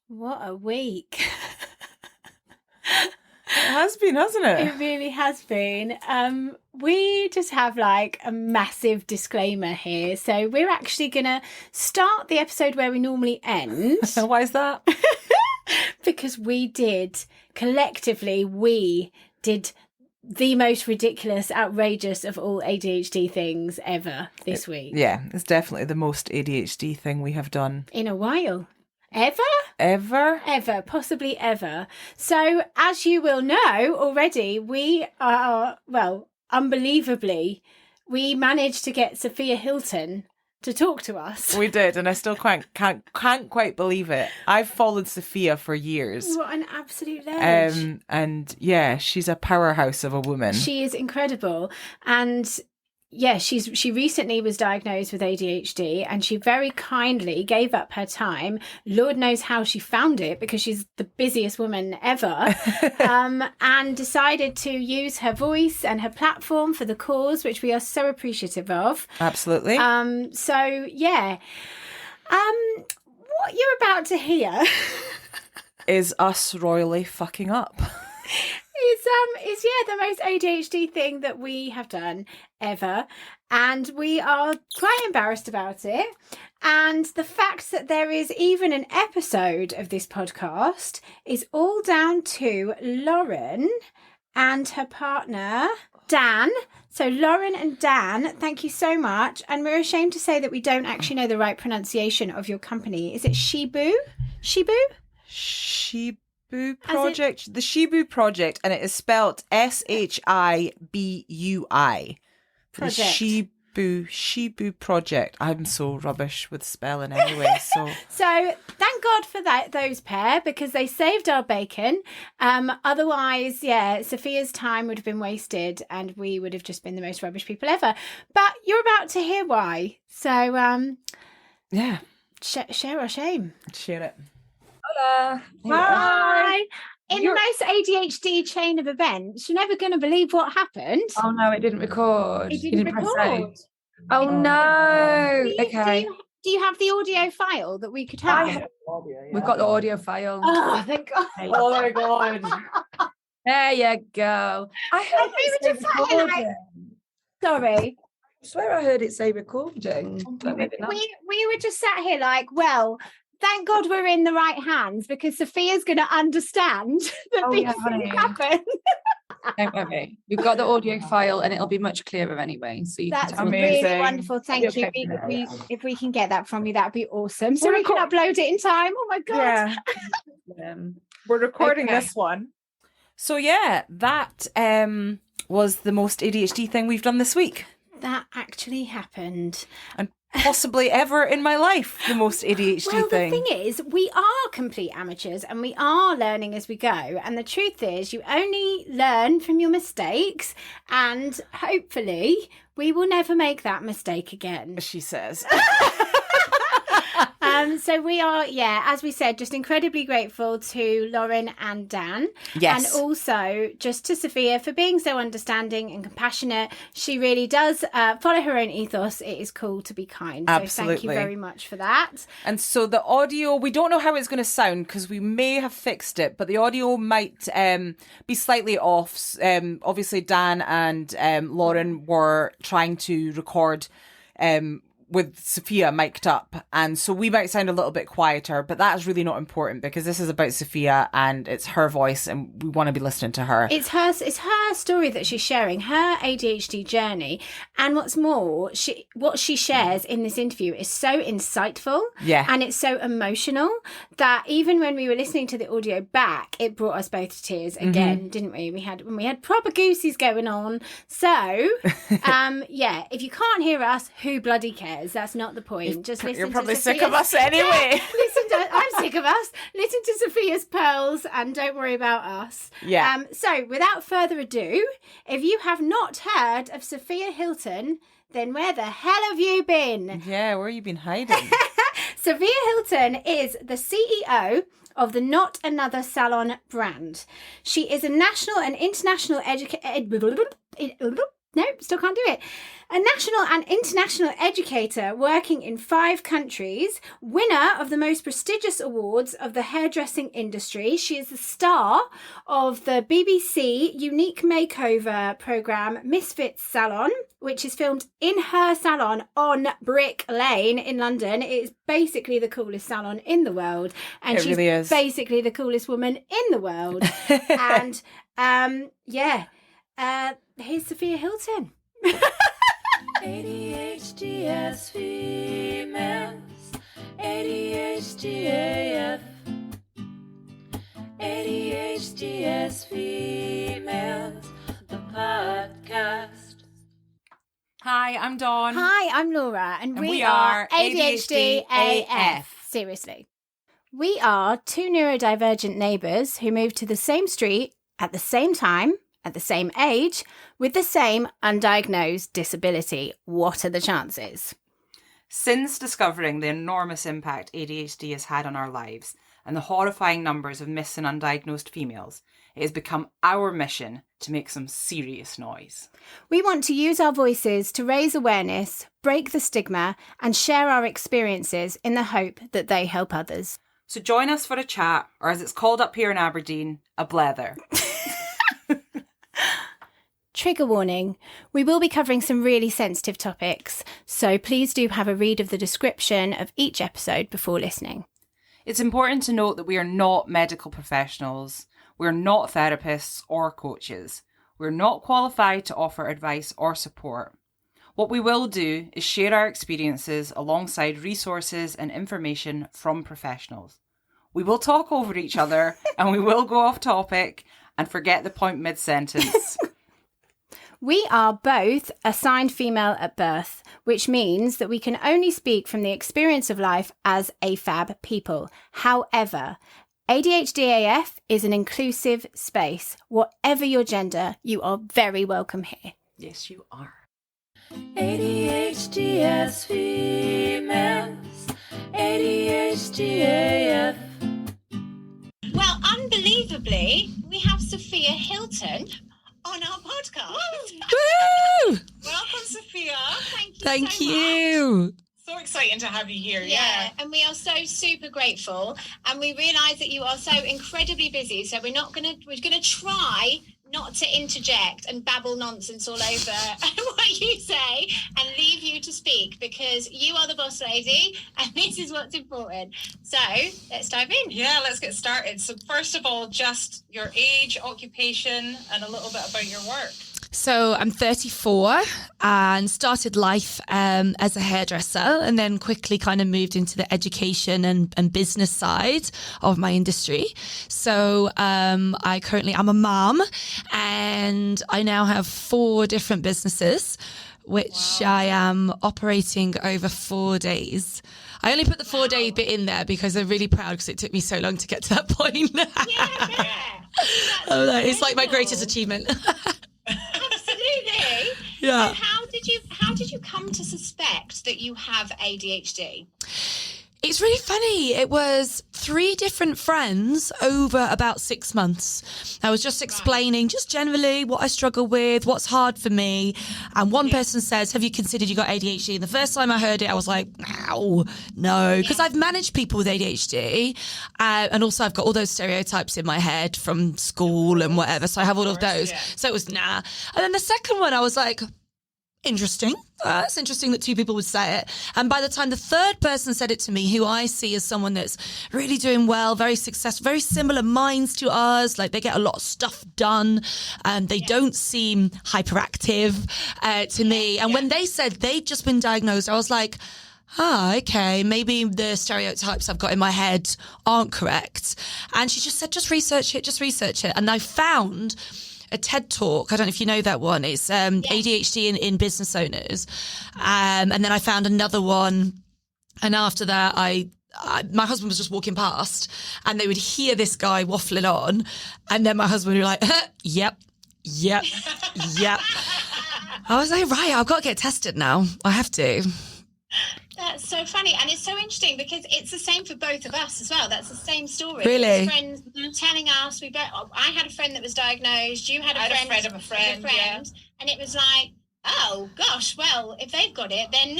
What a week. It has been, hasn't it? It really has been. We just have like a massive disclaimer here. So we're actually going to start the episode where we normally end. Why is that? Because we did the most ridiculous, outrageous of all ADHD things ever this week. Yeah, it's definitely the most ADHD thing we have done. In a while. Ever? Ever, possibly ever. So, as you will know already, we are, unbelievably, we managed to get Sophia Hilton to talk to us. We did, and I still can't quite believe it. I've followed Sophia for years. What an absolute legend. And yeah, she's a powerhouse of a woman. She is incredible. And yeah, she recently was diagnosed with ADHD, and she very kindly gave up her time. Lord knows how she found it, because she's the busiest woman ever, and decided to use her voice and her platform for the cause, which we are so appreciative of. Absolutely. So yeah, what you're about to hear is us royally fucking up. is the most ADHD thing that we have done ever, and we are quite embarrassed about it. And the fact that there is even an episode of this podcast is all down to Lauren and her partner Dan. So Lauren and Dan, thank you so much. And we're ashamed to say that we don't actually know the right pronunciation of your company. Is it Shibu? Shibu Project, the Shibu Project, and it is spelled SHIBUI. Project. The Shibu Project. I'm so rubbish with spelling anyway. So thank God for those pair, because they saved our bacon. Otherwise, yeah, Sophia's time would have been wasted, and we would have just been the most rubbish people ever. But you're about to hear why. So yeah, share our shame. Share it. Hola. Hi. In the most ADHD chain of events, you're never going to believe what happened. Oh no, it didn't record. It didn't press record. save. Oh no. Okay. Do you have the audio file that we could have? We've got the audio file. Oh, thank God. Oh my God. There you go. I heard it say recording. Sorry. I swear I heard it say recording. But maybe not. We were just sat here like, well, thank God we're in the right hands, because Sophia's going to understand that these things happen. Don't worry. We've got the audio file, and it'll be much clearer anyway. So that's can really wonderful. Thank you. If we can get that from you, that'd be awesome. So we can upload it in time. Oh my God. Yeah. We're recording this one. So yeah, that was the most ADHD thing we've done this week. That actually happened. And possibly ever in my life, the most ADHD thing. Well, the thing is, we are complete amateurs, and we are learning as we go. And the truth is, you only learn from your mistakes, and hopefully we will never make that mistake again. She says. So we are, as we said, just incredibly grateful to Lauren and Dan. Yes. And also just to Sophia for being so understanding and compassionate. She really does follow her own ethos. It is cool to be kind. Absolutely. So thank you very much for that. And so the audio, we don't know how it's going to sound, because we may have fixed it, but the audio might be slightly off. Obviously, Dan and Lauren were trying to record with Sophia mic'd up, and so we might sound a little bit quieter, but that's really not important, because this is about Sophia and it's her voice, and we want to be listening to her. It's her story that she's sharing, her ADHD journey, and what's more, what she shares in this interview is so insightful, and it's so emotional that even when we were listening to the audio back, it brought us both to tears again, didn't we? When we had proper goosies going on. So if you can't hear us, who bloody cares? That's not the point. Just listen. You're probably to sick of us anyway. I'm sick of us. Listen to Sophia's pearls and don't worry about us. Yeah. So without further ado, if you have not heard of Sophia Hilton, then where the hell have you been? Yeah, where have you been hiding? Sophia Hilton is the CEO of the Not Another Salon brand. She is a national and international Nope, still can't do it. A national and international educator working in 5 countries, winner of the most prestigious awards of the hairdressing industry. She is the star of the BBC Unique Makeover programme Misfits Salon, which is filmed in her salon on Brick Lane in London. It is basically the coolest salon in the world. And It she's really is. basically the coolest woman in the world. And here's Sophia Hilton. ADHDS females, ADHDAF, ADHDS females, the podcast. Hi, I'm Dawn. Hi, I'm Laura, and we are are ADHD AF. Seriously. We are 2 neurodivergent neighbours who moved to the same street at the same time, at the same age, with the same undiagnosed disability. What are the chances? Since discovering the enormous impact ADHD has had on our lives and the horrifying numbers of missing undiagnosed females, it has become our mission to make some serious noise. We want to use our voices to raise awareness, break the stigma, and share our experiences in the hope that they help others. So join us for a chat, or as it's called up here in Aberdeen, a blether. Trigger warning, we will be covering some really sensitive topics, so please do have a read of the description of each episode before listening. It's important to note that we are not medical professionals, we're not therapists or coaches, we're not qualified to offer advice or support. What we will do is share our experiences alongside resources and information from professionals. We will talk over each other and we will go off topic and forget the point mid-sentence. We are both assigned female at birth, which means that we can only speak from the experience of life as AFAB people. However, ADHDAF is an inclusive space. Whatever your gender, you are very welcome here. Yes, you are. ADHDS females, ADHDAF. Well, unbelievably, we have Sophia Hilton on our podcast. Woo! Welcome, Sophia. Thank so much. you. So exciting to have you here. Yeah, and we are so super grateful, and we realise that you are so incredibly busy. So we're gonna try not to interject and babble nonsense all over what you say and leave you to speak, because you are the boss lady and this is what's important. So let's dive in. Yeah, let's get started. So first of all, just your age, occupation, and a little bit about your work. So I'm 34 and started life as a hairdresser, and then quickly kind of moved into the education and business side of my industry. So I'm a mum, and I now have 4 different businesses, which I am operating over 4 days. I only put the 4-day bit in there because I'm really proud, because it took me so long to get to that point. It's like my greatest achievement. Absolutely. Yeah. So how did you come to suspect that you have ADHD? It's really funny. It was 3 different friends over about 6 months. I was just explaining just generally what I struggle with, what's hard for me. And one person says, have you considered you got ADHD? And the first time I heard it, I was like, no, because I've managed people with ADHD. And also I've got all those stereotypes in my head from school and whatever. So I have all of those. Yeah. So it was nah. And then the second one, I was like, interesting. It's interesting that 2 people would say it. And by the time the third person said it to me, who I see as someone that's really doing well, very successful, very similar minds to us, like they get a lot of stuff done, and they don't seem hyperactive to me. And when they said they'd just been diagnosed, I was like, okay, maybe the stereotypes I've got in my head aren't correct. And she just said, just research it. And I found a TED Talk. I don't know if you know that one. It's ADHD in business owners. And then I found another one. And after that, my husband was just walking past, and they would hear this guy waffling on. And then my husband would be like, yep. I was like, right, I've got to get tested now. I have to. That's so funny, and it's so interesting because it's the same for both of us as well. That's the same story. Really? Friends telling us I had a friend that was diagnosed. You had a friend of a friend, yeah. And it was like, Oh gosh, well, if they've got it, then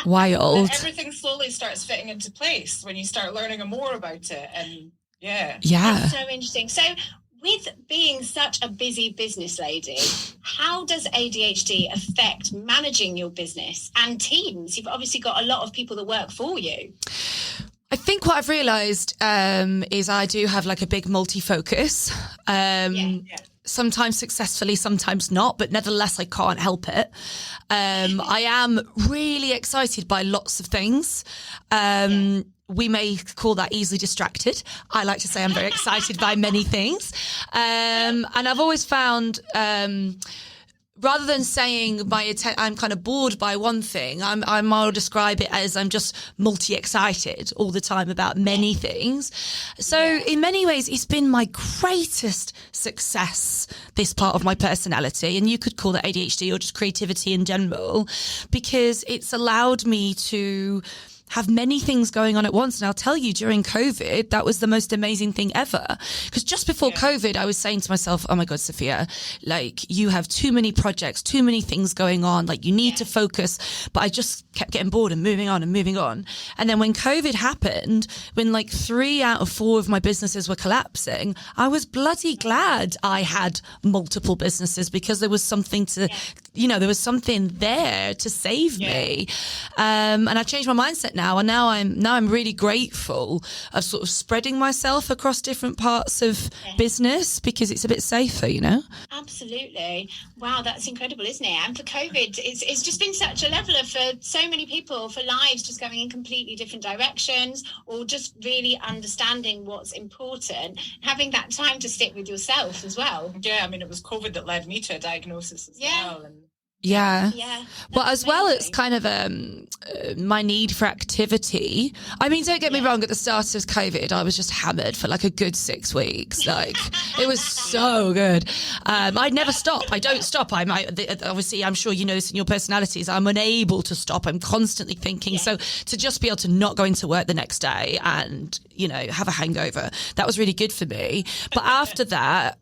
Wild. Everything slowly starts fitting into place when you start learning more about it. And yeah. That's so interesting. So with being such a busy business lady, how does ADHD affect managing your business and teams? You've obviously got a lot of people that work for you. I think what I've realised is I do have like a big multi-focus. Sometimes successfully, sometimes not, but nevertheless, I can't help it. I am really excited by lots of things. We may call that easily distracted. I like to say I'm very excited by many things. And I've always found... rather than saying I'm kind of bored by one thing, I'll describe it as I'm just multi-excited all the time about many things. So in many ways, it's been my greatest success, this part of my personality. And you could call it ADHD or just creativity in general, because it's allowed me to have many things going on at once. And I'll tell you, during COVID, that was the most amazing thing ever. Because just before COVID, I was saying to myself, oh my God, Sophia, like you have too many projects, too many things going on, like you need to focus. But I just kept getting bored and moving on and moving on. And then when COVID happened, when like 3 out of 4 of my businesses were collapsing, I was bloody glad I had multiple businesses, because there was something to, there was something there to save me. And I changed my mindset now, and now I'm really grateful of sort of spreading myself across different parts of business, because it's a bit safer, Absolutely. Wow, that's incredible, isn't it? And for COVID, it's just been such a leveler for so many people, for lives just going in completely different directions, or just really understanding what's important, having that time to sit with yourself as well. Yeah, I mean, it was COVID that led me to a diagnosis as well. And well, as well as kind of my need for activity. I mean, don't get me wrong, at the start of COVID, I was just hammered for like a good 6 weeks. Like, it was so good. I'd never stop. I don't stop. Obviously, I'm sure you know this in your personalities, I'm unable to stop. I'm constantly thinking. So to just be able to not go into work the next day and, have a hangover, that was really good for me. But after that,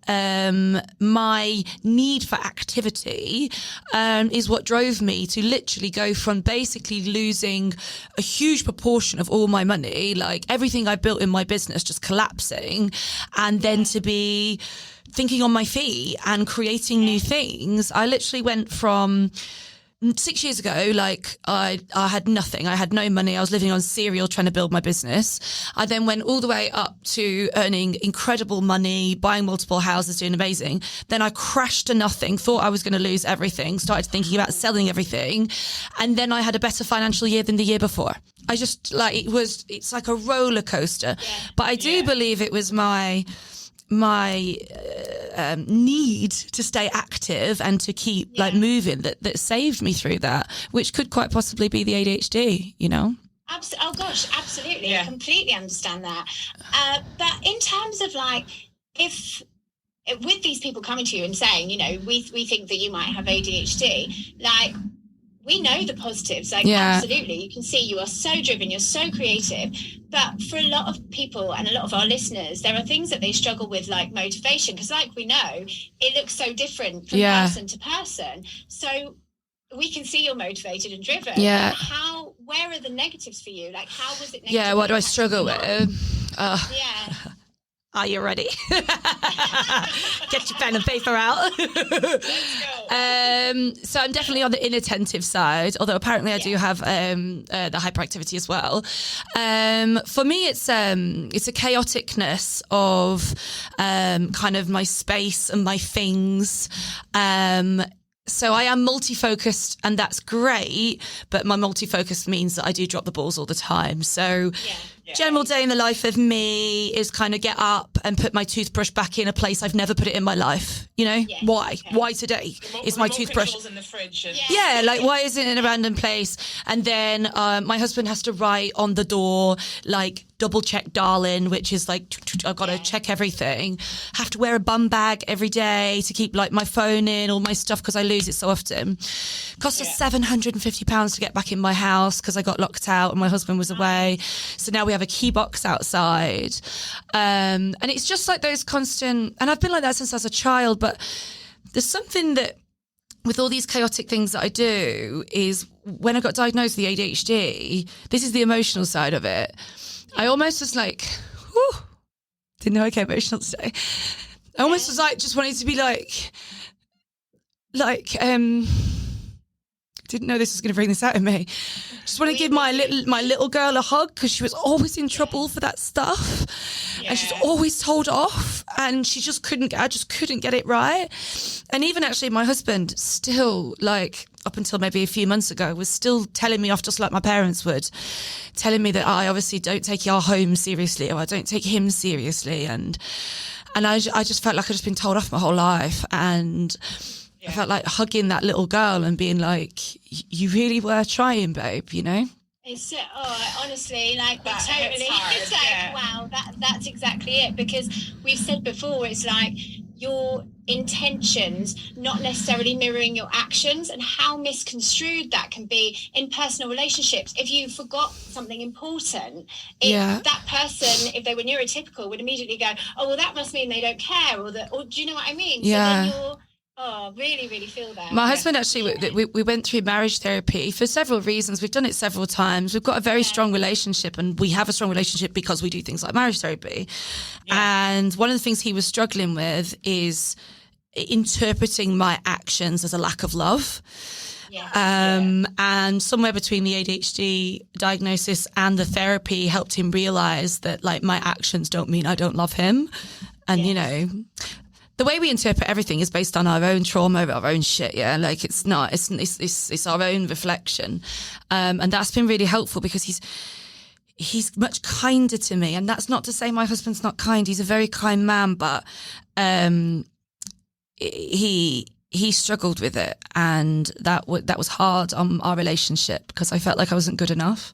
my need for activity is what drove me to literally go from basically losing a huge proportion of all my money, like everything I built in my business just collapsing, and then to be thinking on my feet and creating new things. I literally went from 6 years ago, like I had nothing. I had no money. I was living on cereal trying to build my business. I then went all the way up to earning incredible money, buying multiple houses, doing amazing. Then I crashed to nothing, thought I was going to lose everything, started thinking about selling everything. And then I had a better financial year than the year before. I just it's like a roller coaster. But I do believe it was my need to stay active and to keep moving that saved me through that, which could quite possibly be the ADHD, Oh gosh, absolutely. I completely understand that. But in terms of if with these people coming to you and saying, we think that you might have ADHD, we know the positives, absolutely. You can see you are so driven, you're so creative. But for a lot of people and a lot of our listeners, there are things that they struggle with, like motivation, because we know, it looks so different from person to person. So we can see you're motivated and driven. Yeah. Where are the negatives for you? How was it negative? Yeah, what do I struggle with? Are you ready? Get your pen and paper out. Let's go. So I'm definitely on the inattentive side, although apparently I do have the hyperactivity as well. For me, it's a chaoticness of kind of my space and my things. So I am multi-focused, and that's great, but my multi-focus means that I do drop the balls all the time. So general day in the life of me is kind of get up and put my toothbrush back in a place I've never put it in my life. Why? Why today is my toothbrush in the fridge? Why is it in a random place? And then my husband has to write on the door, double check darling, which is I've got to check everything. Have to wear a bum bag every day to keep my phone in, all my stuff, because I lose it so often. Cost us £750 to get back in my house because I got locked out and my husband was away. So now we have a key box outside. And it's just those constant, and I've been like that since I was a child, but there's something that with all these chaotic things that I do is when I got diagnosed with the ADHD, this is the emotional side of it. I almost was like, whew, didn't know I get emotional today. I almost was like, just wanted to be didn't know this was going to bring this out in me. Just want to give my little girl a hug because she was always in trouble for that stuff, and she's always told off, and she just couldn't get it right. And even actually, my husband still, like, up until maybe a few months ago, was still telling me off just like my parents would, telling me that I obviously don't take our home seriously, or I don't take him seriously, and I just felt like I'd just been told off my whole life, and I felt like hugging that little girl and being like, you really were trying, babe, you know? It's honestly, like, That totally. hits hard, It's like, yeah. wow, that's exactly it. Because we've said before, it's like your intentions not necessarily mirroring your actions, and how misconstrued that can be in personal relationships. If you forgot something important, that person, if they were neurotypical, would immediately go, oh, well, that must mean they don't care, or do you know what I mean? Yeah. So then really, really feel that. My husband actually, we went through marriage therapy for several reasons. We've done it several times. We've got a very strong relationship, and we have a strong relationship because we do things like marriage therapy. Yeah. And one of the things he was struggling with is interpreting my actions as a lack of love. And somewhere between the ADHD diagnosis and the therapy helped him realize that, like, my actions don't mean I don't love him. And, you know, the way we interpret everything is based on our own trauma, our own shit. Yeah. Like, it's not, it's our own reflection. And that's been really helpful because he's much kinder to me. And that's not to say my husband's not kind. He's a very kind man, but, he struggled with it. And that was hard on our relationship because I felt like I wasn't good enough.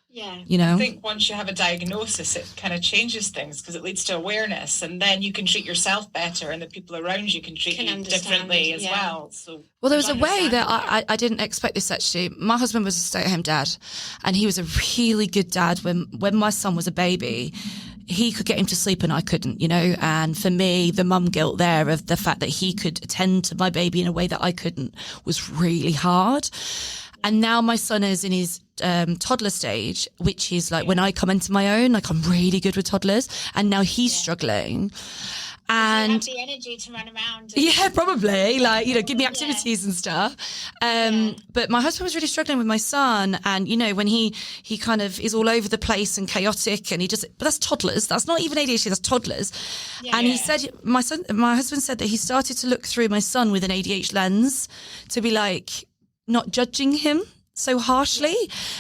Yeah. You know? I think once you have a diagnosis, it kind of changes things because it leads to awareness, and then you can treat yourself better, and the people around you can treat you differently as well. So, well, there was a way that I didn't expect this, actually. My husband was a stay-at-home dad, and he was a really good dad. When my son was a baby, he could get him to sleep and I couldn't, you know. And for me, the mum guilt there of the fact that he could attend to my baby in a way that I couldn't was really hard. And now my son is in his toddler stage, which is like when I come into my own, like I'm really good with toddlers, and now he's struggling. And you have the energy to run around. Yeah, probably, like, you know, give me activities and stuff. But my husband was really struggling with my son, and, you know, when he kind of is all over the place and chaotic, and but that's toddlers. That's not even ADHD. That's toddlers. He said, my husband said that he started to look through my son with an ADHD lens to be like, not judging him so harshly.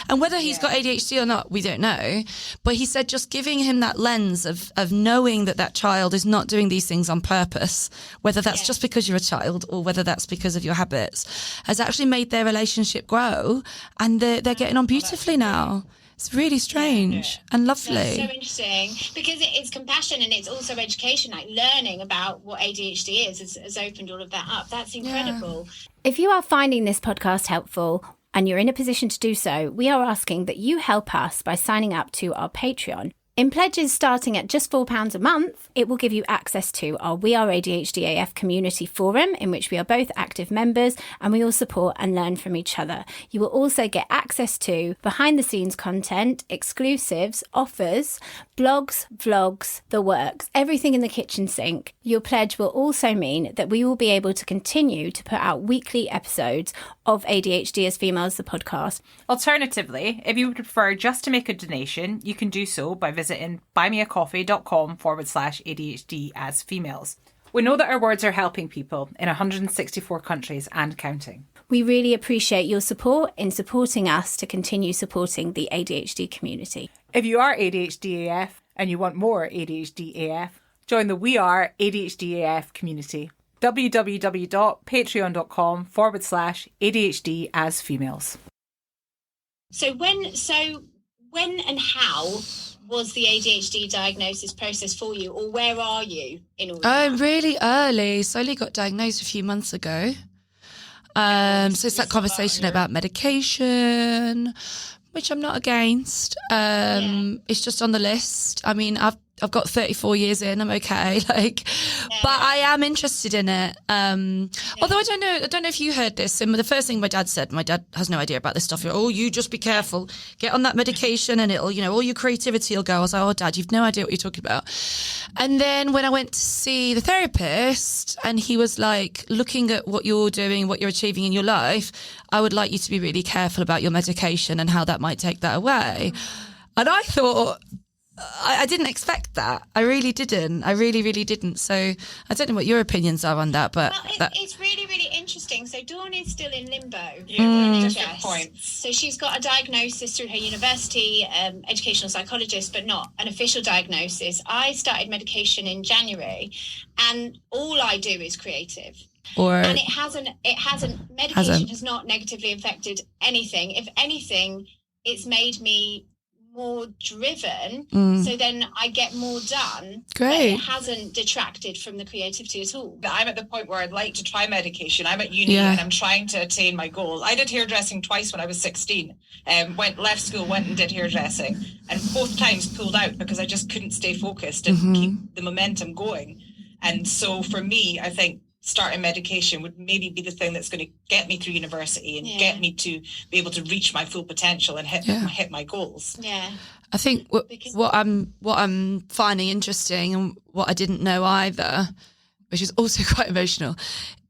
And whether he's got ADHD or not, we don't know. But he said just giving him that lens of knowing that child is not doing these things on purpose, whether that's just because you're a child or whether that's because of your habits, has actually made their relationship grow, and they're getting on beautifully now. It's really strange and lovely. That's so interesting because it's compassion and it's also education, like learning about what ADHD is has opened all of that up. That's incredible. If you are finding this podcast helpful and you're in a position to do so, we are asking that you help us by signing up to our Patreon. In pledges starting at just £4 a month, it will give you access to our We Are ADHD AF community forum, in which we are both active members and we all support and learn from each other. You will also get access to behind-the-scenes content, exclusives, offers, blogs, vlogs, the works, everything in the kitchen sink. Your pledge will also mean that we will be able to continue to put out weekly episodes of ADHD as Females, the podcast. Alternatively, if you would prefer just to make a donation, you can do so by visiting buymeacoffee.com/ADHD as females. We know that our words are helping people in 164 countries and counting. We really appreciate your support in supporting us to continue supporting the ADHD community. If you are ADHD AF and you want more ADHD AF, join the We Are ADHD AF community. www.patreon.com/ADHD as females. So when and how was the ADHD diagnosis process for you, or where are you in all that? Really early. So I only got diagnosed a few months ago. So it's that conversation about medication, which I'm not against. It's just on the list. I mean, I've got 34 years in, I'm okay. Like, but I am interested in it. Although I don't know if you heard this. And the first thing my dad said, my dad has no idea about this stuff. Oh, you just be careful, get on that medication and it'll, all your creativity will go. I was like, oh Dad, you've no idea what you're talking about. And then when I went to see the therapist and he was like, looking at what you're doing, what you're achieving in your life, I would like you to be really careful about your medication and how that might take that away. And I thought, I didn't expect that. I really didn't. I really, really didn't. So I don't know what your opinions are on that, but it's really, really interesting. So Dawn is still in limbo. Different points. So she's got a diagnosis through her university, educational psychologist, but not an official diagnosis. I started medication in January, and all I do is creative. And medication has not negatively affected anything. If anything, it's made me more driven, so then I get more done. Great. It hasn't detracted from the creativity at all. I'm at the point where I'd like to try medication. I'm at uni and I'm trying to attain my goal. I did hairdressing twice when I was 16. Left school, went and did hairdressing, and both times pulled out because I just couldn't stay focused and keep the momentum going. And so for me, I think starting medication would maybe be the thing that's going to get me through university and get me to be able to reach my full potential and hit my goals. Yeah. I think what I'm finding interesting and what I didn't know either, which is also quite emotional,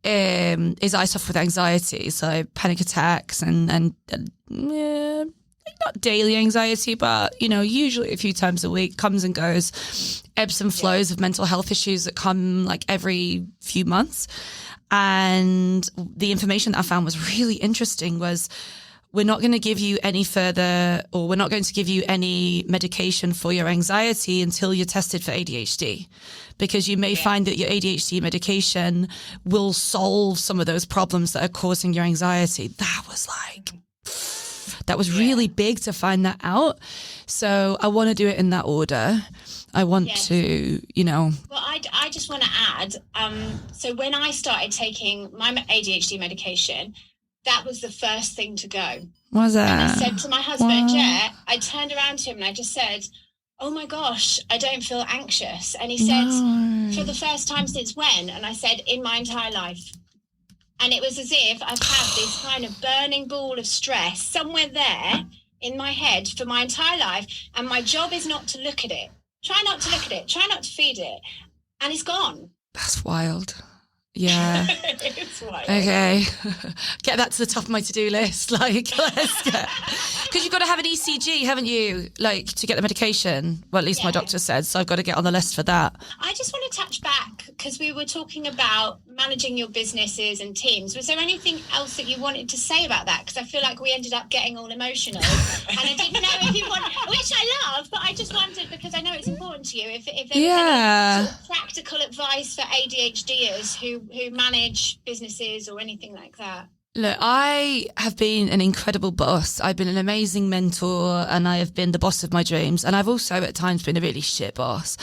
is I suffer with anxiety, so panic attacks and not daily anxiety, but usually a few times a week, comes and goes, ebbs and flows of mental health issues that come like every few months. And the information that I found was really interesting was, we're not going to give you any further, or we're not going to give you any medication for your anxiety until you're tested for ADHD, because you may find that your ADHD medication will solve some of those problems that are causing your anxiety. That was really big to find that out. So I want to do it in that order. I want to, Well, I just want to add, so when I started taking my ADHD medication, that was the first thing to go. Was that? And I said to my husband, I turned around to him and I just said, oh my gosh, I don't feel anxious. And he said, for the first time since when? And I said, in my entire life. And it was as if I've had this kind of burning ball of stress somewhere there in my head for my entire life. And my job is not to look at it. Try not to look at it. Try not to feed it. And it's gone. That's wild. Yeah. It's wild. Okay. Get that to the top of my to-do list. Like, let's get... Because you've got to have an ECG, haven't you? Like, to get the medication. Well, at least my doctor said. So I've got to get on the list for that. I just want to touch back, because we were talking about managing your businesses and teams. Was there anything else that you wanted to say about that? Because I feel like we ended up getting all emotional. And I didn't know if you wanted... Which I love, but I just wondered, because I know it's important to you, if there was any sort of practical advice for ADHDers who manage businesses or anything like that. Look, I have been an incredible boss. I've been an amazing mentor, and I have been the boss of my dreams. And I've also at times been a really shit boss.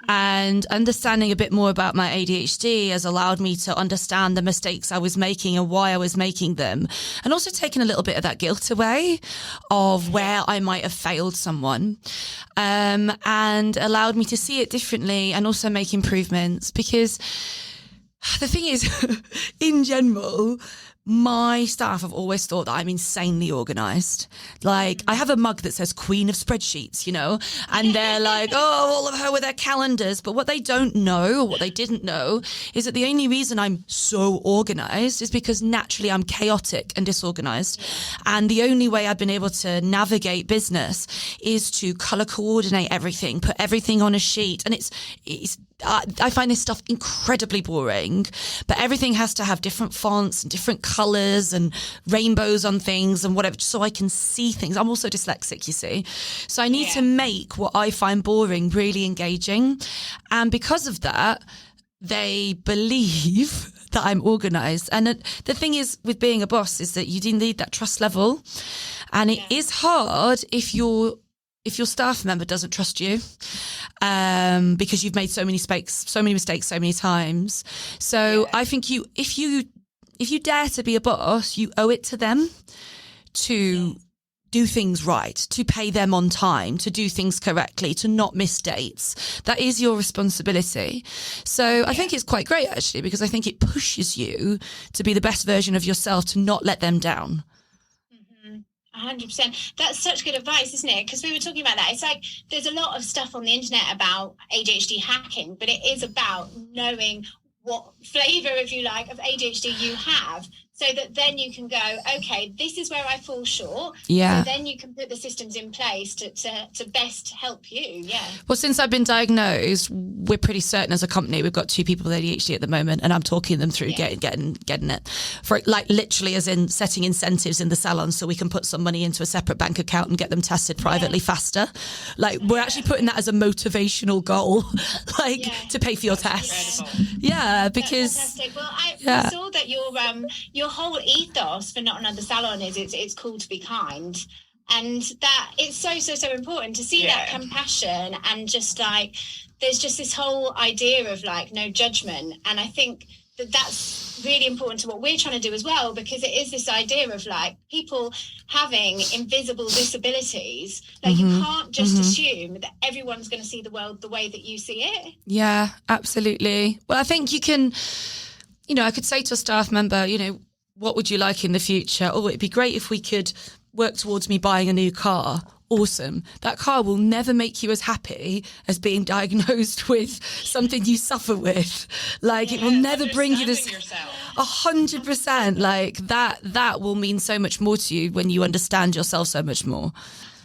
And understanding a bit more about my ADHD has allowed me to understand the mistakes I was making and why I was making them. And also taking a little bit of that guilt away of where I might have failed someone. And allowed me to see it differently and also make improvements. Because the thing is, in general, my staff have always thought that I'm insanely organised. Like, I have a mug that says Queen of Spreadsheets, and they're like, oh, all of her with their calendars. But what they don't know, or what they didn't know, is that the only reason I'm so organised is because naturally I'm chaotic and disorganised. And the only way I've been able to navigate business is to colour coordinate everything, put everything on a sheet. And I find this stuff incredibly boring, but everything has to have different fonts and different colours and rainbows on things and whatever, so I can see things. I'm also dyslexic, you see. So I need to make what I find boring really engaging. And because of that, they believe that I'm organised. And the thing is with being a boss is that you do need that trust level. And it is hard if your staff member doesn't trust you, because you've made so many mistakes so many times. So I think if you dare to be a boss, you owe it to them to do things right, to pay them on time, to do things correctly, to not miss dates. That is your responsibility. So I think it's quite great, actually, because I think it pushes you to be the best version of yourself, to not let them down. 100%. That's such good advice, isn't it? Because we were talking about that. It's like there's a lot of stuff on the internet about ADHD hacking, but it is about knowing what flavour, if you like, of ADHD you have, so that then you can go, okay, this is where I fall short. Yeah. So then you can put the systems in place to best help you. Yeah. Well, since I've been diagnosed, we're pretty certain as a company we've got 2 people with ADHD at the moment, and I'm talking them through getting it, for like literally as in setting incentives in the salon so we can put some money into a separate bank account and get them tested privately faster. Like we're actually putting that as a motivational goal, like to pay for your tests. Yeah, because that's fantastic. Well, I saw that your whole ethos for Not Another Salon is it's cool to be kind, and that it's so important to see that compassion, and just like there's just this whole idea of like no judgment, and I think that's really important to what we're trying to do as well, because it is this idea of like people having invisible disabilities. Like you can't just assume that everyone's going to see the world the way that you see it. Yeah, absolutely. Well, I think you can, I could say to a staff member, what would you like in the future? Oh, it'd be great if we could work towards me buying a new car. Awesome. That car will never make you as happy as being diagnosed with something you suffer with. Like it will never bring you this 100%. Like that will mean so much more to you when you understand yourself so much more.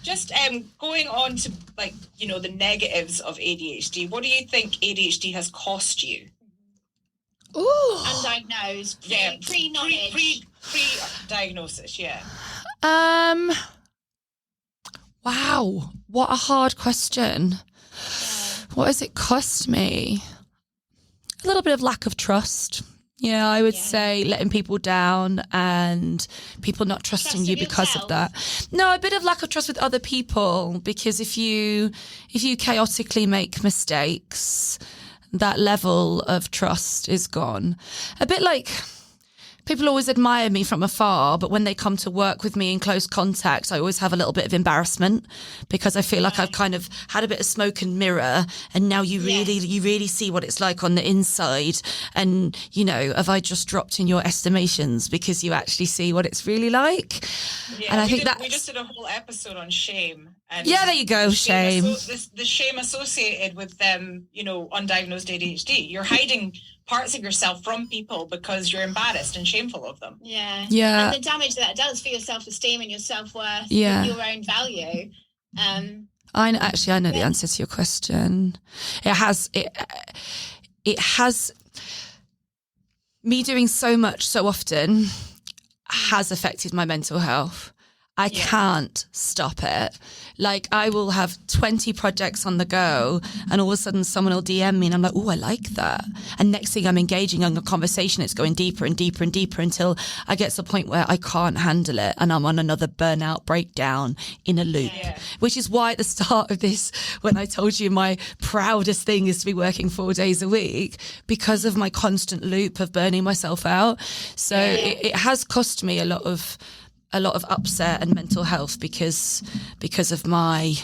Just going on to the negatives of ADHD. What do you think ADHD has cost you? Ooh. Undiagnosed, pre-knowledge. Pre-diagnosis, yeah. Wow, what a hard question. What has it cost me? A little bit of lack of trust. Yeah, I would say letting people down and people not trusting you because of that. No, a bit of lack of trust with other people, because if you chaotically make mistakes, that level of trust is gone. A bit like people always admire me from afar, but when they come to work with me in close contact, I always have a little bit of embarrassment because I feel like I've kind of had a bit of smoke and mirror, and now you really see what it's like on the inside. And, have I just dropped in your estimations because you actually see what it's really like? Yeah, and I think we just did a whole episode on shame. And there you go, shame. The shame associated with undiagnosed ADHD. You're hiding parts of yourself from people because you're embarrassed and shameful of them. Yeah. Yeah. And the damage that does for your self-esteem and your self-worth, yeah. and your own value. I know the answer to your question. It has me doing so much so often has affected my mental health. I can't stop it. Like I will have 20 projects on the go and all of a sudden someone will DM me and I'm like, oh, I like that. And next thing I'm engaging in a conversation, it's going deeper and deeper and deeper until I get to the point where I can't handle it and I'm on another burnout breakdown in a loop, which is why at the start of this, when I told you my proudest thing is to be working 4 days a week because of my constant loop of burning myself out. So it has cost me a lot of upset and mental health because of my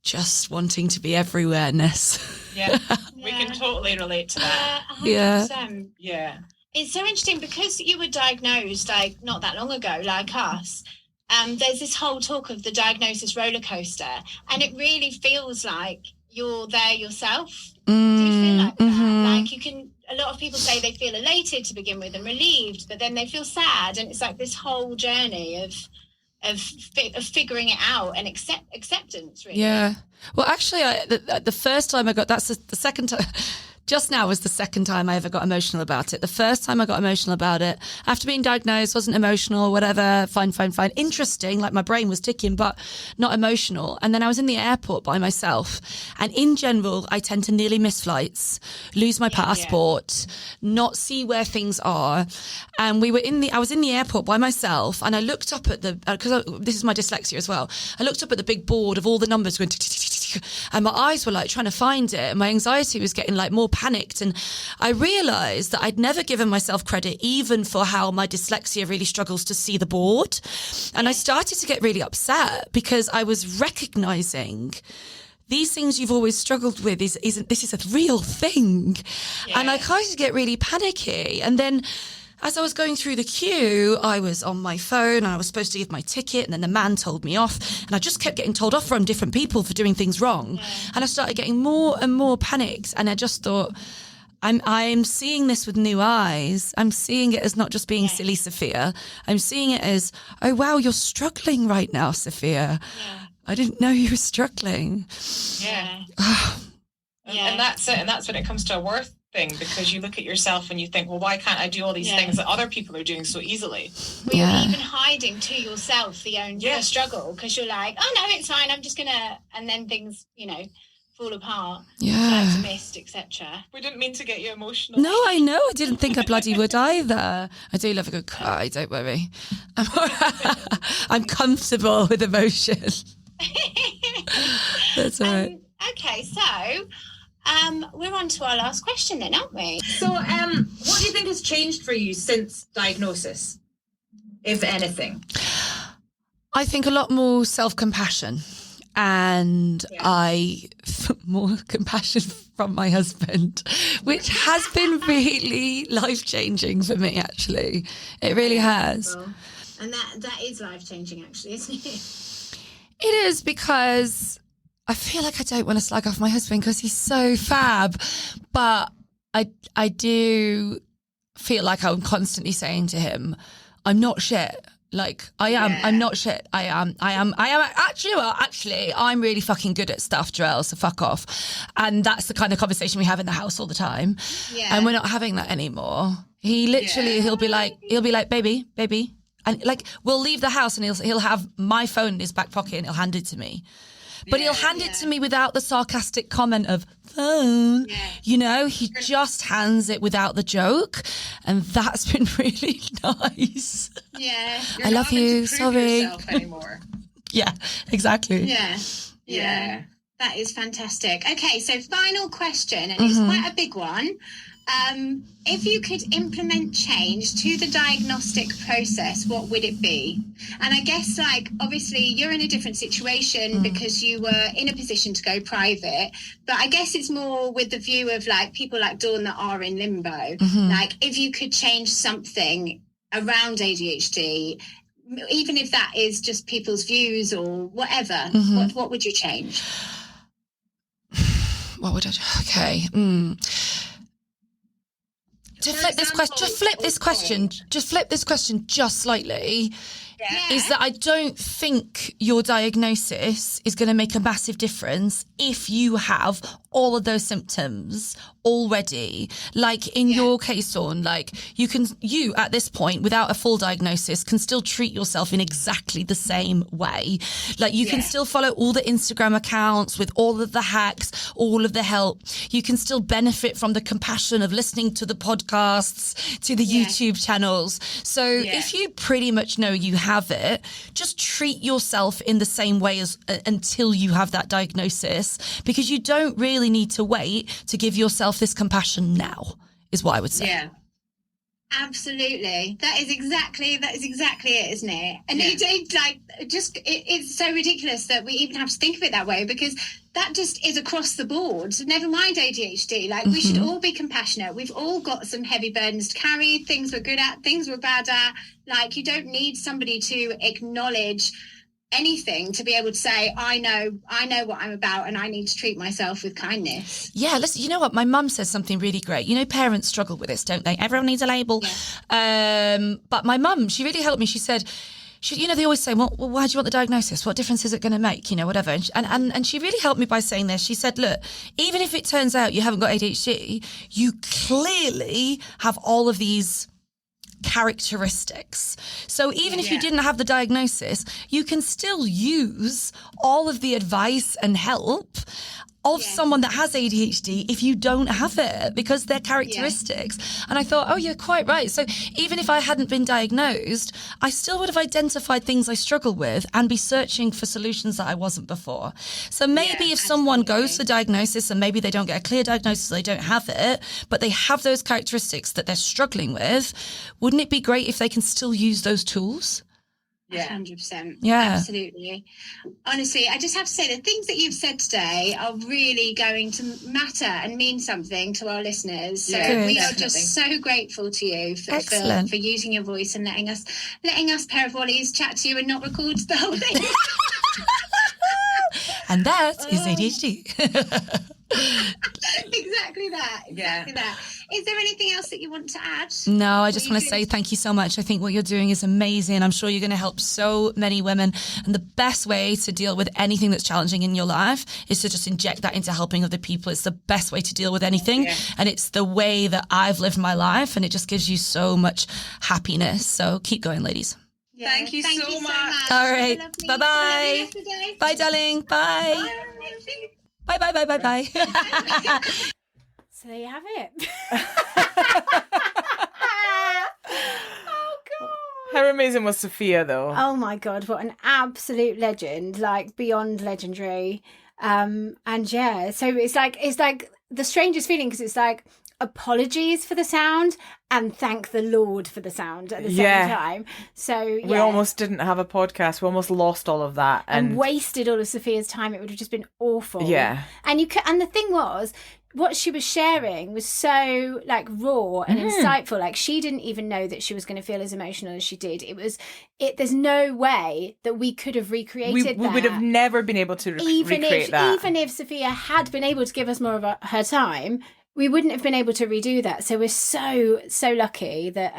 just wanting to be everywhere-ness. Yeah, we can totally relate to that. 100%. Yeah. It's so interesting because you were diagnosed like not that long ago, like us. There's this whole talk of the diagnosis roller coaster, and it really feels like you're there yourself. Do you feel like that? Like a lot of people say they feel elated to begin with and relieved, but then they feel sad, and it's like this whole journey of figuring it out and acceptance, really. Yeah. Well, actually, the first time I got, that's the second time. Just now was the second time I ever got emotional about it. The first time I got emotional about it, after being diagnosed, wasn't emotional, whatever, fine. Interesting, like my brain was ticking, but not emotional. And then I was in the airport by myself. And in general, I tend to nearly miss flights, lose my passport, not see where things are. And I was in the airport by myself, and I looked up at because this is my dyslexia as well. I looked up at the big board of all the numbers going and my eyes were like trying to find it, and my anxiety was getting like more panicked. And I realized that I'd never given myself credit even for how my dyslexia really struggles to see the board. And I started to get really upset because I was recognizing these things you've always struggled with this is a real thing. And I kind of get really panicky. And then as I was going through the queue, I was on my phone and I was supposed to give my ticket, and then the man told me off, and I just kept getting told off from different people for doing things wrong. And I started getting more and more panicked, and I just thought, I'm seeing this with new eyes. I'm seeing it as not just being silly Sophia. I'm seeing it as, oh wow, you're struggling right now, Sophia. I didn't know you were struggling. And that's it. And that's when it comes to a worth thing, because you look at yourself and you think, well, why can't I do all these things that other people are doing so easily? Well, you're even hiding to yourself the own struggle, because you're like, oh no, it's fine, I'm just gonna, and then things, fall apart, mist, etc. We didn't mean to get you emotional. No, I know. I didn't think I bloody would either. I do love a good cry, don't worry. I'm comfortable with emotion. That's all right. Okay, so we're on to our last question then, aren't we? So what do you think has changed for you since diagnosis, if anything? I think a lot more self-compassion, and more compassion from my husband, which has been really life-changing for me, actually. It really has. And that is life-changing, actually, isn't it? It is, because I feel like I don't want to slag off my husband because he's so fab, but I do feel like I'm constantly saying to him, I'm not shit. Like I am, I'm not shit. I am actually, I'm really fucking good at stuff, Jarell, so fuck off. And that's the kind of conversation we have in the house all the time. Yeah. And we're not having that anymore. He literally, he'll be like, baby. And like, we'll leave the house and he'll have my phone in his back pocket and he'll hand it to me. But he'll hand it to me without the sarcastic comment of phone. He just hands it without the joke. And that's been really nice. Yeah. I love you. Sorry. Anymore. Yeah, exactly. Yeah. That is fantastic. Okay, so final question, and it's quite a big one. If you could implement change to the diagnostic process, what would it be? And I guess, obviously you're in a different situation because you were in a position to go private, but I guess it's more with the view of people like Dawn that are in limbo. If you could change something around ADHD, even if that is just people's views or whatever, what would you change? What would I do? Okay. To flip this question, just flip this question just slightly, is that I don't think your diagnosis is going to make a massive difference if you have all of those symptoms already. Like in your case, Dawn, you at this point, without a full diagnosis, can still treat yourself in exactly the same way. You can still follow all the Instagram accounts with all of the hacks, all of the help. You can still benefit from the compassion of listening to the podcasts, to the YouTube channels. So if you pretty much know you have it, just treat yourself in the same way as until you have that diagnosis, because you don't really need to wait to give yourself this compassion now, is what I would say. Yeah, absolutely. That is exactly it, isn't it? And it's so ridiculous that we even have to think of it that way, because that just is across the board. Never mind ADHD. We should all be compassionate. We've all got some heavy burdens to carry, things we're good at, things we're bad at. You don't need somebody to acknowledge anything to be able to say, I know what I'm about, and I need to treat myself with kindness. Yeah, listen, you know what? My mum says something really great. Parents struggle with this, don't they? Everyone needs a label. Yeah. But my mum, she really helped me. She said, they always say, well, why do you want the diagnosis? What difference is it going to make? Whatever. And she really helped me by saying this. She said, look, even if it turns out you haven't got ADHD, you clearly have all of these characteristics. So even if you didn't have the diagnosis, you can still use all of the advice and help of someone that has ADHD if you don't have it, because they're characteristics. And I thought, oh, you're quite right. So even if I hadn't been diagnosed, I still would have identified things I struggle with and be searching for solutions that I wasn't before. So maybe if someone goes for diagnosis and maybe they don't get a clear diagnosis, they don't have it, but they have those characteristics that they're struggling with, wouldn't it be great if they can still use those tools? Yeah, 100%. Yeah, absolutely. Honestly, I just have to say the things that you've said today are really going to matter and mean something to our listeners. So we are just so grateful to you for using your voice and letting us pair of Wallies chat to you and not record the whole thing. And that is ADHD. Exactly that. Is there anything else that you want to add? No, I just want to say thank you so much. I think what you're doing is amazing. I'm sure you're going to help so many women. And the best way to deal with anything that's challenging in your life is to just inject that into helping other people. It's the best way to deal with anything. And it's the way that I've lived my life. And it just gives you so much happiness. So keep going, ladies. Thank you so much. All right. Bye-bye. Bye, darling. Bye. Bye, bye, bye, bye, bye. So there you have it. How amazing was Sophia, though? Oh my God, what an absolute legend, like beyond legendary. And yeah, so it's like the strangest feeling, because it's like apologies for the sound and thank the Lord for the sound at the same time. So we almost didn't have a podcast. We almost lost all of that and wasted all of Sophia's time. It would have just been awful. Yeah. And the thing was, what she was sharing was so like raw and insightful. Like she didn't even know that she was going to feel as emotional as she did. There's no way that we could have recreated we that. would have never been able to recreate that. Even if Sophia had been able to give us more of her time, we wouldn't have been able to redo that. So we're so lucky that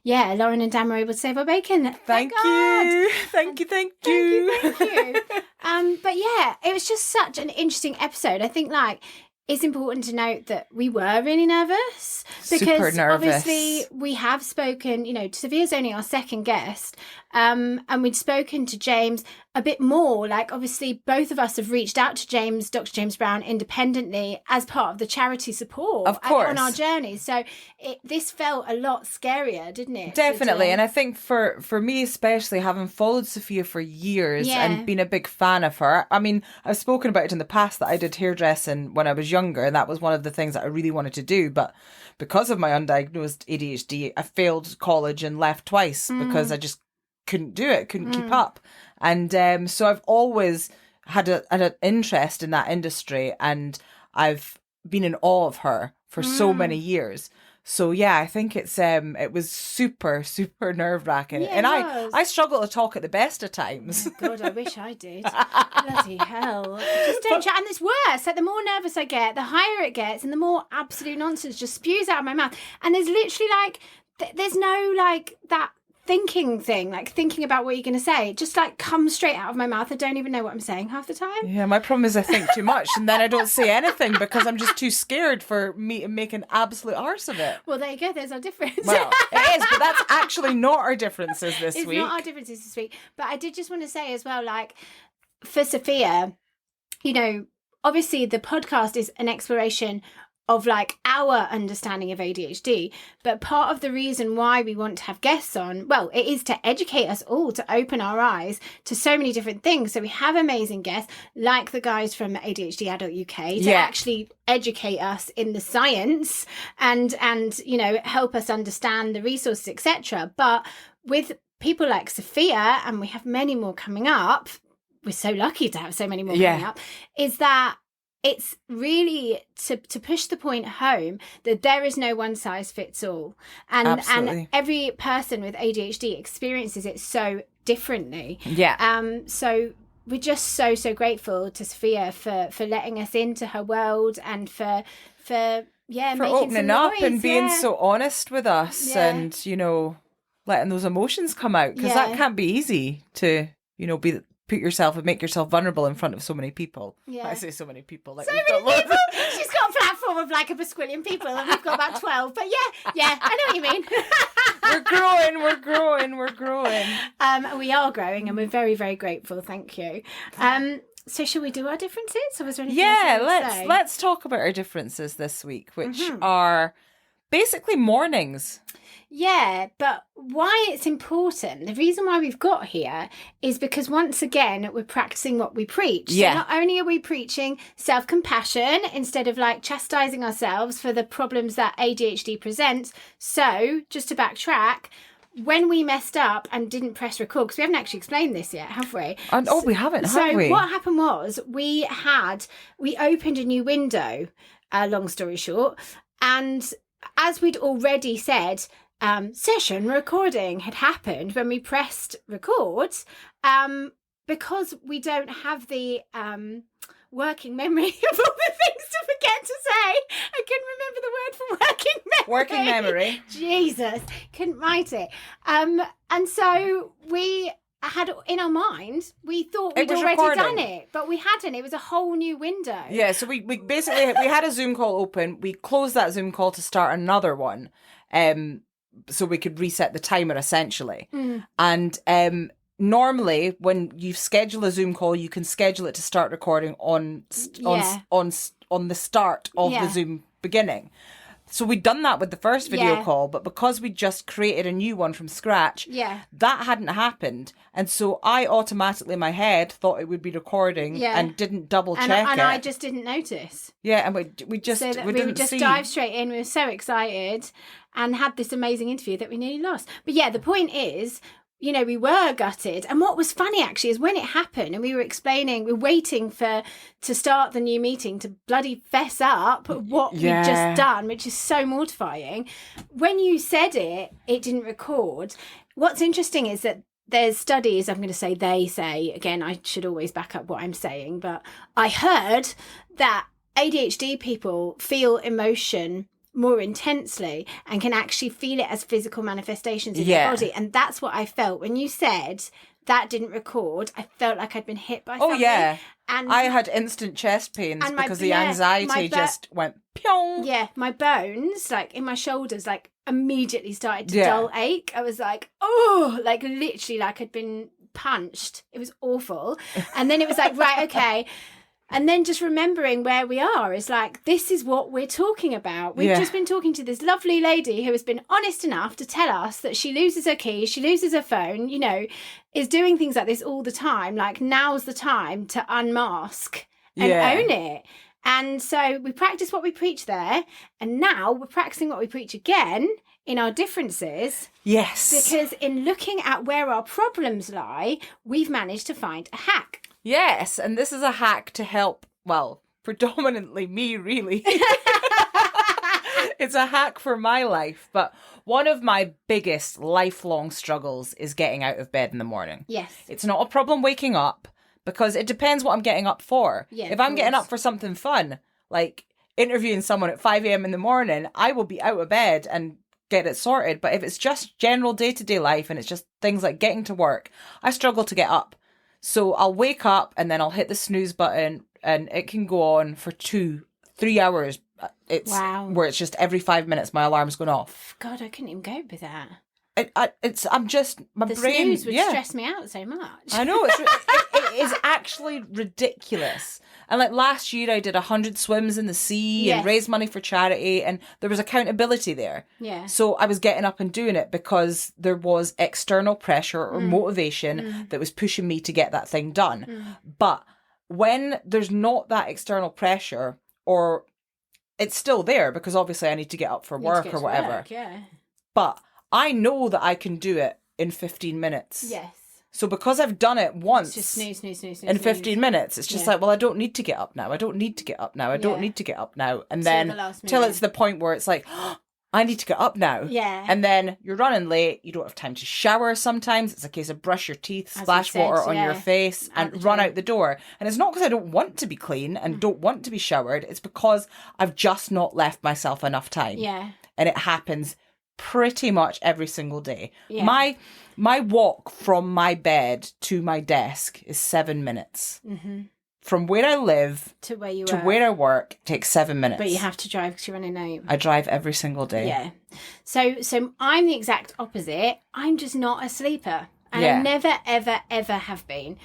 Lauren and Dan were able to save our bacon. Thank you. Thank you. But yeah, it was just such an interesting episode. I think like it's important to note that we were really nervous because obviously we have spoken, Sophia's only our second guest, and we'd spoken to James a bit more. Like obviously both of us have reached out to Dr. James Brown independently as part of the charity support on our journey. So this felt a lot scarier, didn't it? Definitely. And I think for me especially, having followed Sophia for years and been a big fan of her, I mean, I've spoken about it in the past that I did hairdressing when I was younger, and that was one of the things that I really wanted to do. But because of my undiagnosed ADHD, I failed college and left twice because I just couldn't do it, couldn't keep up. And so I've always had an interest in that industry, and I've been in awe of her for so many years. So yeah, I think it was super, super nerve-wracking. Yeah, and I struggle to talk at the best of times. Oh God, I wish I did. Bloody hell. Just don't chat. And it's worse. Like the more nervous I get, the higher it gets, and the more absolute nonsense just spews out of my mouth. And there's literally like, there's no like that thinking thing, like thinking about what you're going to say. It just like comes straight out of my mouth. I don't even know what I'm saying half the time. Yeah, my problem is I think too much and then I don't say anything because I'm just too scared for me to make an absolute arse of it. Well, there you go. There's our difference. Well, it is, but that's actually not our differences this week. It's not our differences this week. But I did just want to say as well, like for Sophia, obviously the podcast is an exploration of like our understanding of ADHD, but part of the reason why we want to have guests on, well, it is to educate us all, to open our eyes to so many different things. So we have amazing guests like the guys from ADHD Adult UK to actually educate us in the science and help us understand the resources, etc. But with people like Sophia, and we have many more coming up, we're so lucky to have so many more coming up, is that it's really to push the point home that there is no one size fits all. And every person with ADHD experiences it so differently. Yeah. So we're just so grateful to Sophia for letting us into her world and for opening up and being so honest with us and, letting those emotions come out. Because that can't be easy to, put yourself and make yourself vulnerable in front of so many people. Yeah. I say so many people. Like so many people. She's got a platform of like a basquillion people and we've got about 12. But yeah, I know what you mean. We're growing. We are growing and we're very, very grateful. Thank you. So shall we do our differences? Or was there anything Yeah, else you wanted to say? let's talk about our differences this week, which Mm-hmm. are basically mornings. Yeah, but why it's important, the reason why we've got here is because once again, we're practicing what we preach. Yeah. So not only are we preaching self-compassion instead of like chastising ourselves for the problems that ADHD presents. So just to backtrack, when we messed up and didn't press record, because we haven't actually explained this yet, have we? And, we haven't, So have we? what happened was we opened a new window, long story short, and as we'd already said, session recording had happened when we pressed record, because we don't have the working memory of all the things to forget to say. I couldn't remember the word for working memory. Working memory. Jesus, couldn't write it. And so we had in our mind, we thought we'd was already recording. done it, but we hadn't. It was a whole new window. Yeah, so we basically we had a Zoom call open. We closed that Zoom call to start another one, so we could reset the timer essentially. And normally, when you schedule a Zoom call, you can schedule it to start recording on the start of Yeah. the Zoom beginning. So we'd done that with the first video Yeah. call, but because we just created a new one from scratch, Yeah. that hadn't happened. And so I automatically, in my head, thought it would be recording Yeah. and didn't double check And it. I just didn't notice. Yeah, and we just So that we didn't would just see. dive straight in. We were so excited and had this amazing interview that we nearly lost. But yeah, the point is, you know, we were gutted. And what was funny actually is when it happened and we were explaining, we were waiting to start the new meeting to bloody fess up what we'd just done, which is so mortifying. When you said it didn't record. What's interesting is that there's studies, I'm going to say they say, again, I should always back up what I'm saying, but I heard that ADHD people feel emotion more intensely and can actually feel it as physical manifestations in their body. And that's what I felt when you said that didn't record. I felt like I'd been hit by something. Oh, yeah. And I had instant chest pains and my- because the yeah, anxiety my just went pyong. yeah, my bones, like in my shoulders, like immediately started to Yeah. dull ache. I was like, oh, like literally like I'd been punched. It was awful. And then it was like, right, okay. And then just remembering where we are is like, this is what we're talking about. We've Yeah. just been talking to this lovely lady who has been honest enough to tell us that she loses her keys, she loses her phone, you know, is doing things like this all the time. Like, now's the time to unmask and Yeah. own it. And so we practice what we preach there. And now we're practicing what we preach again in our differences. Yes. Because in looking at where our problems lie, we've managed to find a hack. Yes, and this is a hack to help, well, predominantly me, really. It's a hack for my life, but one of my biggest lifelong struggles is getting out of bed in the morning. Yes. It's not a problem waking up because it depends what I'm getting up for. Yeah, if of I'm getting course. up for something fun, like interviewing someone at 5 a.m. in the morning, I will be out of bed and get it sorted. But if it's just general day-to-day life and it's just things like getting to work, I struggle to get up. So I'll wake up and then I'll hit the snooze button and it can go on for 2-3 hours. It's Wow. where it's just every 5 minutes my alarm's going off. God, I couldn't even cope with that. I'm just, my The brain. snooze would yeah. stress me out so much. I know, it is actually ridiculous. And like last year I did 100 swims in the sea Yes. and raised money for charity and there was accountability there. Yeah. So I was getting up and doing it because there was external pressure or motivation that was pushing me to get that thing done. But when there's not that external pressure, or it's still there because obviously I need to get up for Need to work get or to whatever. work, yeah. But I know that I can do it in 15 minutes. Yes. So because I've done it once It's just snooze, snooze, snooze, snooze. in 15 minutes, it's just Yeah. like, well, I don't need to get up now. I don't need to get up now. I don't Yeah. need to get up now. And Till then the last till minute. it's the point where it's like, I need to get up now. Yeah. And then you're running late. You don't have time to shower sometimes. It's a case of brush your teeth, As you splash said, water on your yeah. face Out and the run door. out the door. And it's not because I don't want to be clean Mm. and don't want to be showered. It's because I've just not left myself enough time. Yeah. And it happens pretty much every single day. Yeah. My walk from my bed to my desk is 7 minutes. Mm-hmm. From where I live To where you to work. where I work takes 7 minutes. But you have to drive because you're running late. I drive every single day. Yeah. So I'm the exact opposite. I'm just not a sleeper. And Yeah. I never, ever, ever have been.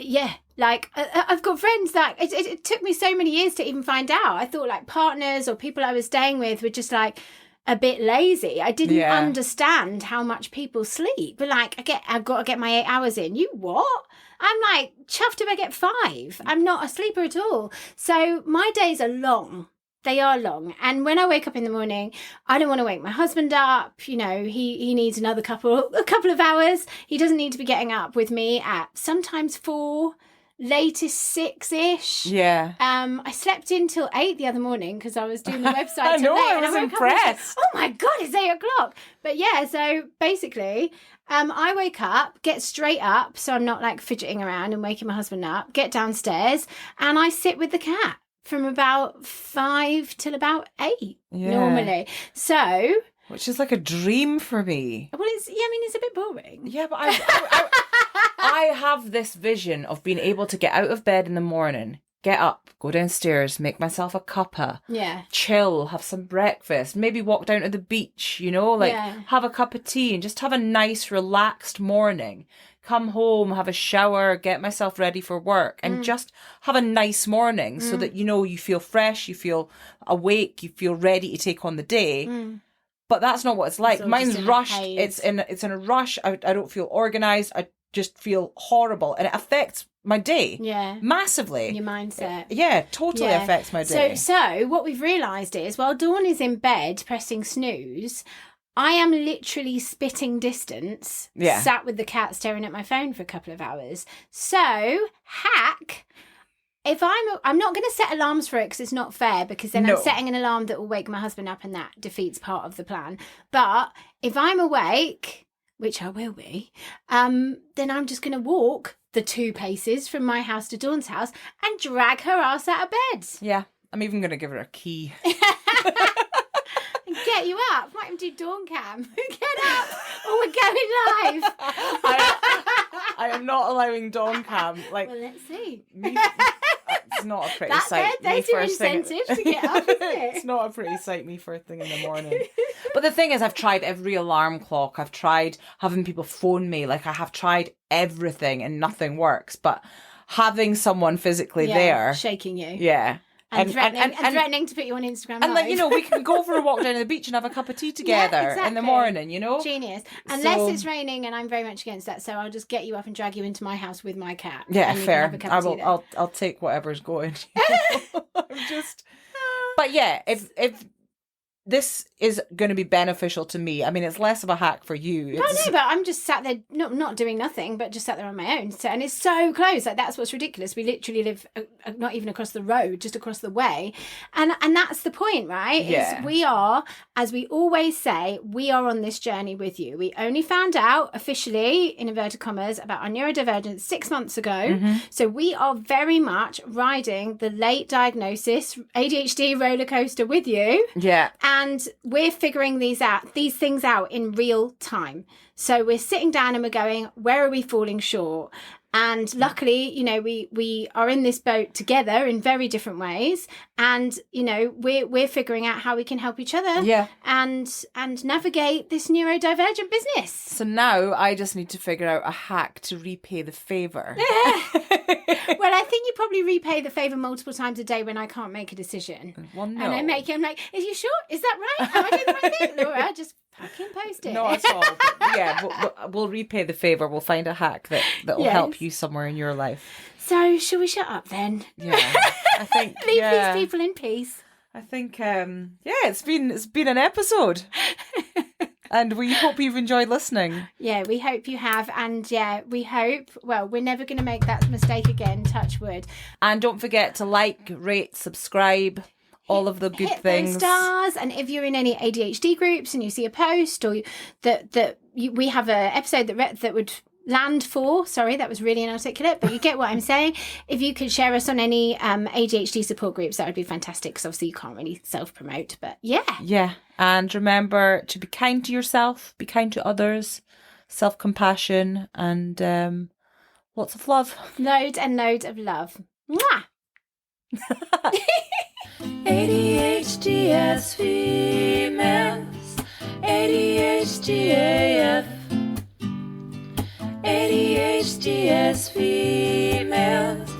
Yeah, like I've got friends that it took me so many years to even find out. I thought like partners or people I was staying with were just like a bit lazy. I didn't understand how much people sleep. But like I've got to get my 8 hours in. You what? I'm like chuffed if I get 5. I'm not a sleeper at all. So my days are long. They are long. And when I wake up in the morning, I don't want to wake my husband up. You know, he needs a couple of hours. He doesn't need to be getting up with me at sometimes 4, latest 6-ish. Yeah. I slept in till 8 the other morning because I was doing the website I know, till late. I was impressed. Oh my God, it's 8 o'clock. But yeah, so basically, I wake up, get straight up, so I'm not like fidgeting around and waking my husband up, get downstairs, and I sit with the cat from about 5 till about 8 normally. So, which is like a dream for me. well, it's a bit boring. Yeah, but I have this vision of being able to get out of bed in the morning, get up, go downstairs, make myself a cuppa, chill, have some breakfast, maybe walk down to the beach, you know, like have a cup of tea and just have a nice relaxed morning. Come home, have a shower, get myself ready for work and just have a nice morning so that, you know, you feel fresh, you feel awake, you feel ready to take on the day. But that's not what it's like. Mine's rushed. It's in a rush. I don't feel organized. I just feel horrible. And it affects my day. Yeah. Massively. Your mindset. Yeah, totally affects my day. So what we've realised is while Dawn is in bed pressing snooze, I am literally spitting distance, sat with the cat staring at my phone for a couple of hours. So, hack, if I'm not going to set alarms for it because it's not fair, because then I'm setting an alarm that will wake my husband up and that defeats part of the plan. But if I'm awake, which I will be, then I'm just going to walk the 2 paces from my house to Dawn's house and drag her ass out of bed. Yeah, I'm even going to give her a key. Get you up. Might even do Dawn Cam. Get up or we're going live. I am not allowing Dawn Cam. Like, well, let's see. It's not a pretty sight. There's your incentive to get up, isn't it? It's not a pretty sight, me first thing in the morning. But the thing is, I've tried every alarm clock. I've tried having people phone me. Like, I have tried everything and nothing works. But having someone physically there. Shaking you. Yeah. And threatening to put you on Instagram and Live. like, you know, we can go for a walk down to the beach and have a cup of tea together in the morning, you know? Genius. Unless it's raining, and I'm very much against that, so I'll just get you up and drag you into my house with my cat. Yeah, fair. I'll take whatever's going. But yeah, if this is going to be beneficial to me. I mean, it's less of a hack for you. No, but I'm just sat there, not doing nothing, but just sat there on my own. So, and it's so close. Like, that's what's ridiculous. We literally live not even across the road, just across the way. And that's the point, right? Yeah. Is we are, as we always say, we are on this journey with you. We only found out officially, in inverted commas, about our neurodivergence 6 months ago. Mm-hmm. So we are very much riding the late diagnosis ADHD roller coaster with you. Yeah. And we're figuring these things out in real time. So we're sitting down and we're going, where are we falling short? And luckily, you know, we are in this boat together in very different ways. And, you know, we're figuring out how we can help each other and navigate this neurodivergent business. So now I just need to figure out a hack to repay the favour. Well, I think you probably repay the favour multiple times a day when I can't make a decision. Well, no. And I'm like, is you sure? Is that right? Am I doing the right thing? Laura, just fucking post it. Not at all. But yeah, we'll repay the favour. We'll find a hack that will help you somewhere in your life. So, shall we shut up then? Yeah, I think leave these people in peace. I think it's been an episode. And we hope you've enjoyed listening. Yeah, we hope you have. And yeah, we hope, well, we're never going to make that mistake again, touch wood. And don't forget to like, rate, subscribe, all of the good things. Those stars. And if you're in any ADHD groups and you see a post or we have an episode that would land for, sorry, that was really inarticulate, but you get what I'm saying. If you could share us on any ADHD support groups, that would be fantastic, because obviously you can't really self-promote, but yeah. And remember to be kind to yourself, be kind to others, self-compassion, and lots of love. Loads and loads of love. Mwah! ADHD females, ADHD AF, ADHD ADHD as females.